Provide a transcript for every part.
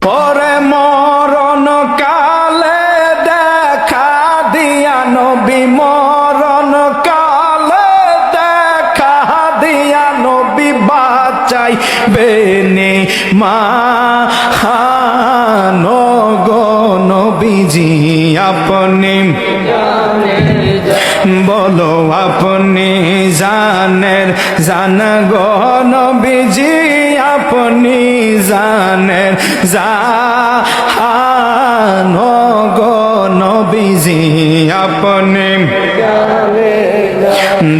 পরে মরণ কালে দেখা দিয়া নবী, মরণ কালে দেখা দিয়া নবী বাঁচাই বেনে গো নবীজি আপনি বলো আপনি জান গো নবীজি আপনি জানেন গো নবীজি আপনি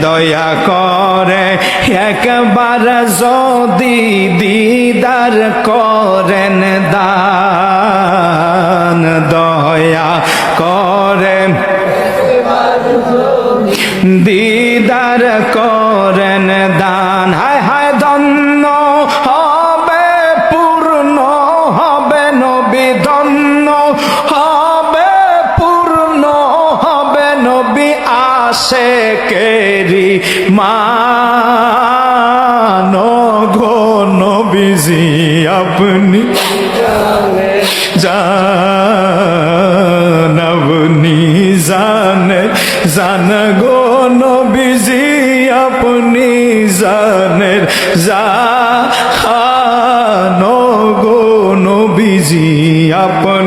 দয়া করে একবার যদি দিদার করেন দান, দয়া করে দিদার করেন দান। হায় হায় ধন্য হবে পূর্ণ হবে নবী, ধন্য হবে পূর্ণ হবে নবী আশেকেরি মান গো নবীজি আপনি আপনি জান গো নবীজি আপনি জানেন গো নবীজি আপনি